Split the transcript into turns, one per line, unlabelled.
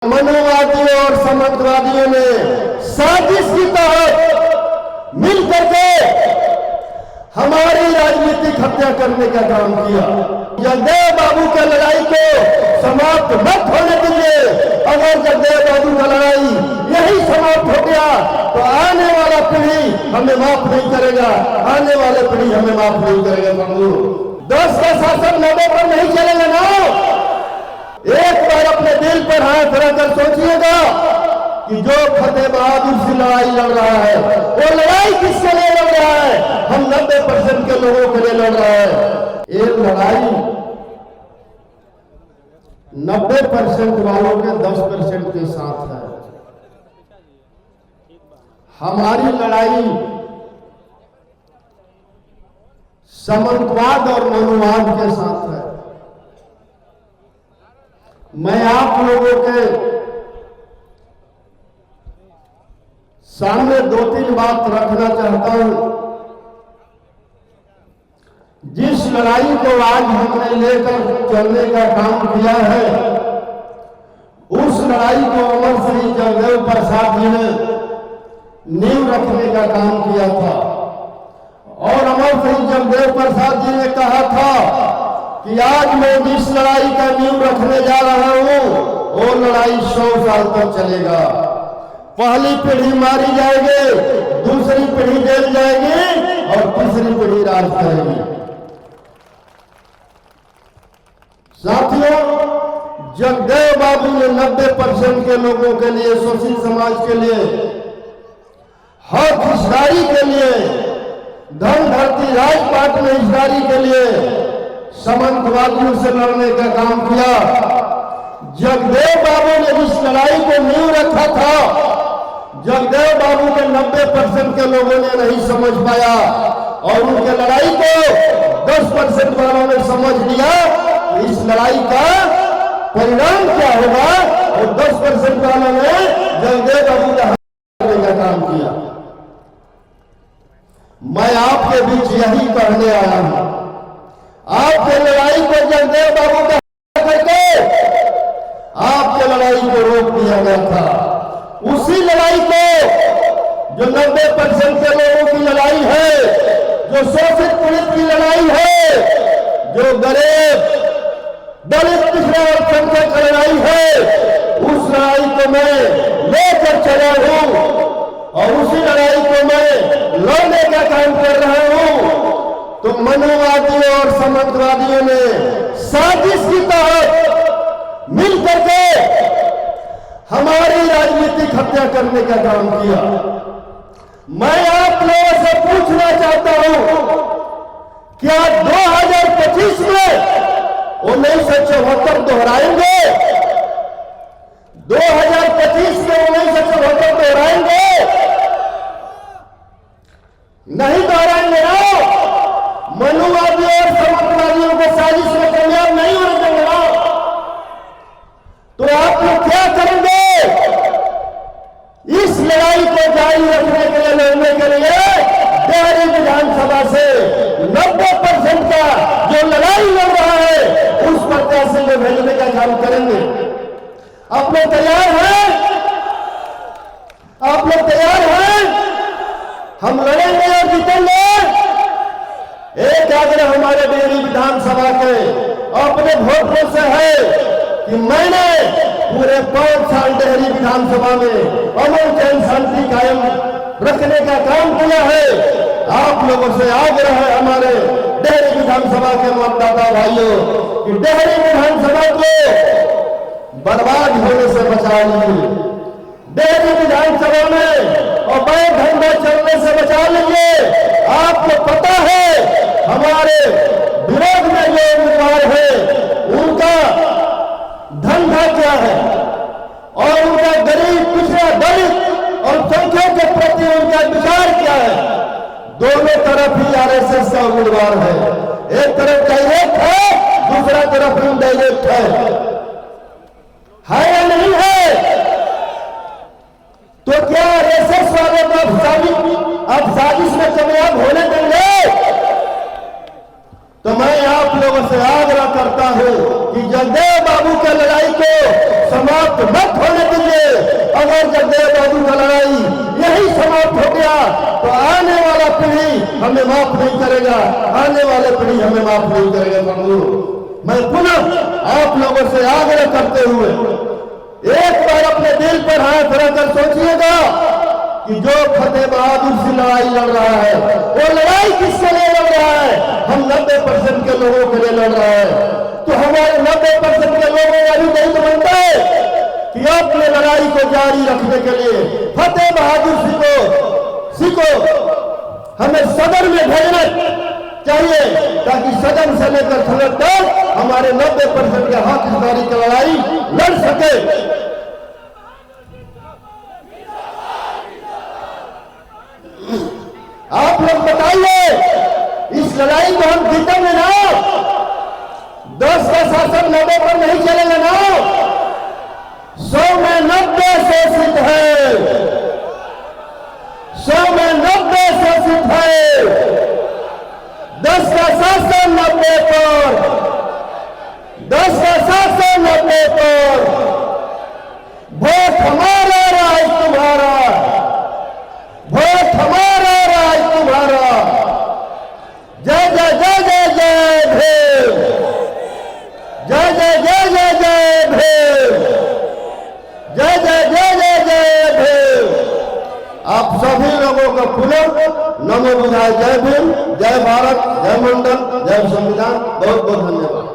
मनुवादियों और समाजवादियों ने साजिश की तहत मिल करके हमारी राजनीतिक हत्या करने का काम किया। जगदेव बाबू की लड़ाई को समाप्त मत होने दीजिए। अगर जगदेव बाबू का लड़ाई यही समाप्त हो गया तो आने वाला पीढ़ी हमें माफ नहीं करेगा, आने वाले पीढ़ी हमें माफ नहीं करेगा। बाबू 10 का शासन 90 पर नहीं चलेगा ना। एक बार अपने दिल पर हाथ रखकर सोचिएगा कि जो फतेह बहादुर से लड़ाई लड़ रहा है वो लड़ाई किसके लिए लड़ रहा है? हम 90% के लोगों के लिए लड़ रहा है। ये लड़ाई 90% वालों के 10% के साथ है। हमारी लड़ाई सामंतवाद और मनुवाद के साथ है। मैं आप लोगों के सामने 2-3 बात रखना चाहता हूं। जिस लड़ाई को आज हमने लेकर चलने का काम किया है, उस लड़ाई को अमर श्री जगदेव प्रसाद जी ने नींव रखने का काम किया था। और अमर श्री जगदेव प्रसाद जी ने कहा था कि आज मैं जिस लड़ाई का नींव रखने जा रहा हूं वो लड़ाई 100 साल तक चलेगा। पहली पीढ़ी मारी जाएगी, दूसरी पीढ़ी जेल जाएगी और तीसरी पीढ़ी राज करेगी। साथियों, जगदेव बाबू ने 90% के लोगों के लिए, शोषित समाज के लिए, हक हिस्सेदारी के लिए, धन धरती राजपाट में हिस्सेदारी के लिए सामंतवादियों से लड़ने का काम किया। जगदेव बाबू ने जिस लड़ाई को नींव रखा था, जगदेव बाबू के 90% के लोगों ने नहीं समझ पाया और उनके लड़ाई को 10% वालों ने समझ लिया। इस लड़ाई का परिणाम क्या होगा और 10% वालों ने जगदेव बाबू का हत्या का काम किया। मैं आपके बीच यही कहने आया हूं। आपके लड़ाई को जगदेव बाबू का करके आपके लड़ाई को रोक दिया गया था। उसी लड़ाई को जो 90% के लोगों की लड़ाई है, जो शोषित पीड़ित की लड़ाई है, जो गरीब दलित पिछड़ा और संख्यक की लड़ाई है, उस लड़ाई को मैं लेकर चला हूं और उसी लड़ाई को मैं लड़ने का काम कर रहा हूं। तो मनुवादियों और समाजवादियों ने साजिश की तहत मिल करके हमारी राजनीतिक हत्या करने का काम किया। मैं आप लोगों से पूछना चाहता हूं, क्या 2025 में 1974 दोहराएंगे? 2025 में 1974 दोहराएंगे? नहीं दोहराएंगे ना। मनुवादियों और समाजवादियों को साजिश में कामयाब नहीं होने देंगे ना। तो आप लोग क्या करेंगे? इस लड़ाई को जारी रखने के लिए, लड़ने के लिए डेहरी विधानसभा से 90% का जो लड़ाई लड़ रहा है उस प्रत्याशी को भेजने का काम करेंगे। आप लोग तैयार हैं? आप लोग तैयार हैं? हम लड़ेंगे और जीतेंगे। एक आग्रह हमारे डेहरी विधानसभा के अपने वोटरों से है कि मैंने पूरे 5 साल डेहरी विधानसभा में अमन चैन शांति कायम रखने का काम किया है। आप लोगों से आग्रह है हमारे डेहरी विधानसभा के मतदाता भाइयों कि डेहरी विधानसभा को बर्बाद होने से बचा लीजिए। डेहरी विधानसभा में अवैध धंधा चलने से बचा लीजिए। आपको पता है हमारे विरोध में जो उम्मीदवार है उनका धंधा क्या है और उनका गरीब पिछड़ा दलित और संख्यक के प्रति उनका विचार क्या है। दोनों तरफ ही आरएसएस का उम्मीदवार है। एक तरफ डायरेक्ट है, दूसरा तरफ इनडायरेक्ट है या नहीं है? तो क्या आरएसएस वाले को आप साजिश में कामयाब होने देंगे? तो मैं आप लोगों से आग्रह करता हूं कि जगदेव बाबू की लड़ाई को समाप्त मत होने हमें माफ नहीं करेगा, आने वाले पीढ़ी हमें माफ नहीं करेगा। बंधु, मैं पुनः आप लोगों से आग्रह करते हुए एक बार अपने दिल पर हाथ रखकर सोचिएगा कि जो फतेह बहादुर से लड़ाई लड़ रहा है, वो लड़ाई किसके लिए लड़ रहा है? हम 90% के लोगों के लिए लड़ रहा है। तो हमारे 90% के लोगों का भी नहीं तो बनता है कि अपने लड़ाई को जारी रखने के लिए फतेह बहादुर सिंह को हमें सदन में भेजना चाहिए, ताकि सदन से लेकर संसद तक हमारे 90% के हक हिस्सेदारी की लड़ाई लड़ सके। आप लोग बताइए, इस लड़ाई को हम जीतेंगे ना? 10 का शासन 90 पर नहीं चलेगा ना? 100 में 90 शोषित है, 100 में 90 शोषित है। 10 का शासन 90 पर, 10 का शासन 90 पर। वोट हमारा, राज तुम्हारा, वोट हमारा, राज तुम्हारा। जय जय जय जय जय भीम, जय जय जय जय जय भीम, जय जय जय जय जय भीम। आप सभी लोगों को पुनः नमो बुधाय। जय भीम, जय भारत, जय मंडल, जय संविधान। बहुत बहुत धन्यवाद।